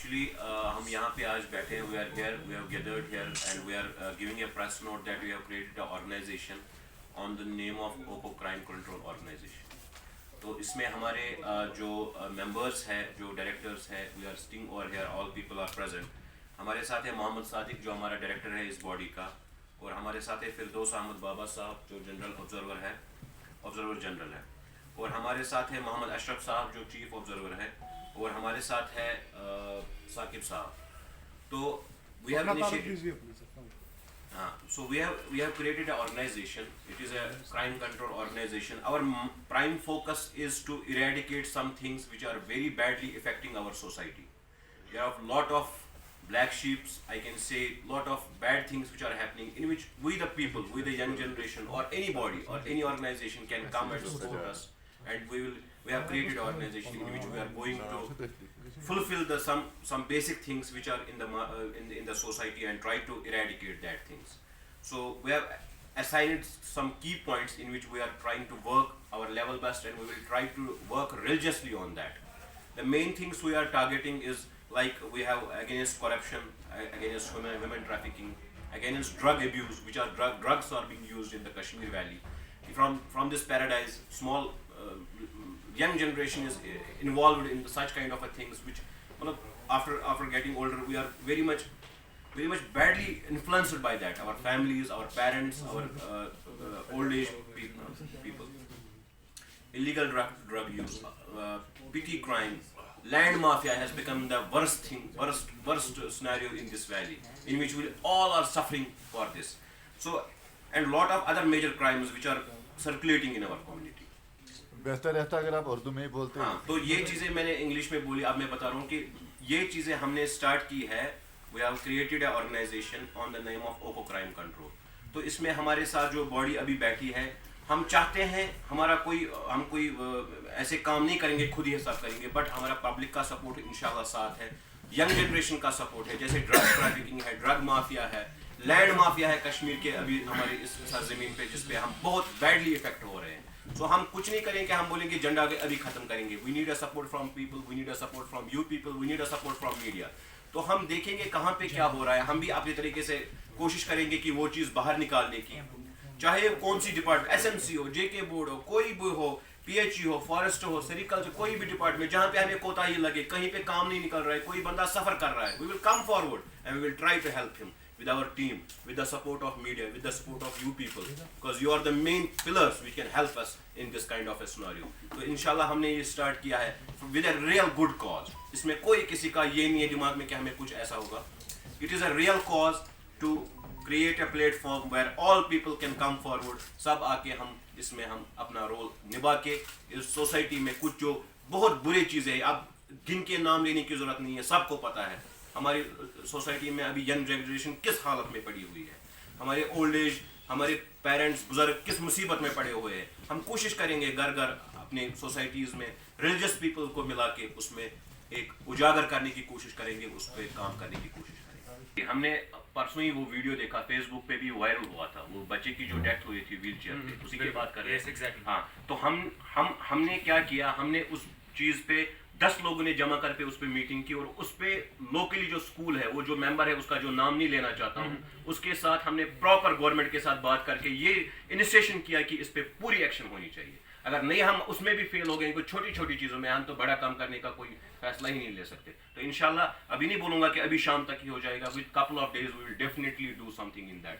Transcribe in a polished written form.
Actually, ہم یہاں پہ آج بیٹھے ہیں. We are here, we have gathered here, and we are giving a press note that we have created an organization on the name of OPPO Crime Control Organization. تو اس میں ہمارے جو ممبرس ہیں, جو ڈائریکٹرس ہیں, we are sitting over here, all people are present. ہمارے ساتھ ہے محمد صادق جو ہمارا ڈائریکٹر ہے اس باڈی کا, اور ہمارے ساتھ ہے فردوس احمد بابا صاحب جو جنرل آبزرور ہے, آبزرور جنرل ہے, اور ہمارے ساتھ ہے محمد اشرف صاحب جو چیف آبزرور ہے, اور ہمارے ساتھ ہے ثاقب صاحب. تو we have initiated, so we have created an organization. It is a crime control organization. Our prime focus is to eradicate some things which are very badly affecting our society. There are a lot of black sheeps, I can say, lot of bad things which are happening, in which we the people, we the young generation, or anybody or any organization can come and support us, and we have created an organization in which we are going to fulfill the some basic things which are in the society and try to eradicate that things. So we have assigned some key points in which we are trying to work our level best, and we will try to work religiously on that. The main things we are targeting is like we have against corruption, against women trafficking, against drug abuse, which are drugs are being used in the Kashmir Valley. From this paradise, small young generation is involved in such kind of a things which, after getting older, we are very much badly influenced by that. Our families, our parents, our old age people. Illegal drug use, petty crime, land mafia has become the worst scenario in this valley, in which we all are suffering for this. So, and lot of other major crimes which are circulating in our community. بہتر رہتا اگر آپ اردو میں ہی بولتے ہیں. تو یہ چیزیں میں نے انگلش میں بولی, اب میں بتا رہا ہوں کہ یہ چیزیں ہم نے اسٹارٹ کی ہے. We have created an organization on the name of OPPO Crime Control. تو اس میں ہمارے ساتھ جو باڈی ابھی بیٹھی ہے, ہم چاہتے ہیں ہم کوئی ایسے کام نہیں کریں گے خود ہی سب کریں گے, بٹ ہمارا پبلک کا سپورٹ انشاءاللہ ساتھ ہے, ینگ جنریشن کا سپورٹ ہے. جیسے ڈرگ ٹریفکنگ ہے, ڈرگ مافیا ہے, لینڈ مافیا ہے کشمیر کے ابھی ہماری اس سرزمین پہ, جس پہ ہم بہت بیڈلی افیکٹ ہو رہے ہیں. سو ہم کچھ نہیں کریں کہ ہم بولیں گے جھنڈا ابھی ختم کریں گے. We need a support from people, we need a support from you people, we need a support from media. تو ہم دیکھیں گے کہاں پہ کیا ہو رہا ہے, ہم بھی اپنے طریقے سے کوشش کریں گے کہ وہ چیز باہر نکالنے کی, چاہے کون سی ڈپارٹمنٹ, ایس ایم سی ہو, جے کے بورڈ ہو, کوئی بھی ہو, پی ایچ ای ہو, فارسٹ ہو, سیریکلچر, کوئی بھی ڈپارٹمنٹ جہاں پہ ہمیں کوتاہی لگے, کہیں پہ کام نہیں نکل رہا ہے, کوئی بندہ سفر کر رہا ہے, we will come forward and we will try to help ہم with our team, with the support of media, with the support of you people, because you are the main pillars which can help us in this kind of a scenario. تو انشاءاللہ ہم نے یہ start کیا ہے with a real good cause. اس میں کوئی کسی کا یہ نہیں ہے دماغ میں کہ ہمیں کچھ ایسا ہوگا. It is a real cause to create a platform where all people can come forward. سب آ کے ہم اس میں ہم اپنا رول نبھا کے اس سوسائٹی میں کچھ جو بہت برے چیزیں ہیں, اب گن کے نام لینے کی ضرورت نہیں ہے, سب کو پتہ ہے ہماری سوسائٹی میں ابھی ینگ جنریشن کس حالت میں پڑی ہوئی ہے, ہمارے اولڈ ایج, ہمارے پیرنٹس بزرگ کس مصیبت میں پڑے ہوئے ہیں. ہم کوشش کریں گے گھر گھر اپنے سوسائٹیز میں ریلیجس پیپل کو ملا کے اس میں ایک اجاگر کرنے کی کوشش کریں گے, اس پہ کام کرنے کی کوشش کریں گے. ہم نے پرسوں ہی وہ ویڈیو دیکھا, فیس بک پہ بھی وائرل ہوا تھا, وہ بچے کی جو ڈیتھ ہوئی تھی ویل چیئر پہ, اسی کی بات کر رہے ہیں. ہاں, تو ہم نے کیا کیا, ہم نے اس چیز پہ 10 لوگوں نے جمع کر کے اس پہ میٹنگ کی, اور اس پہ لوکلی جو اسکول ہے, وہ جو ممبر ہے, اس کا جو نام نہیں لینا چاہتا ہوں, اس کے ساتھ ہم نے پراپر گورنمنٹ کے ساتھ بات کر کے یہ انسٹیشن کیا کہ اس پہ پوری ایکشن ہونی چاہیے. اگر نہیں ہم اس میں بھی فیل ہو گئے کوئی چھوٹی چھوٹی چیزوں میں, ہم تو بڑا کام کرنے کا کوئی فیصلہ ہی نہیں لے سکتے. تو انشاءاللہ ابھی نہیں بولوں گا کہ ابھی شام تک ہی ہو جائے گا, with couple of days we will definitely do something in that.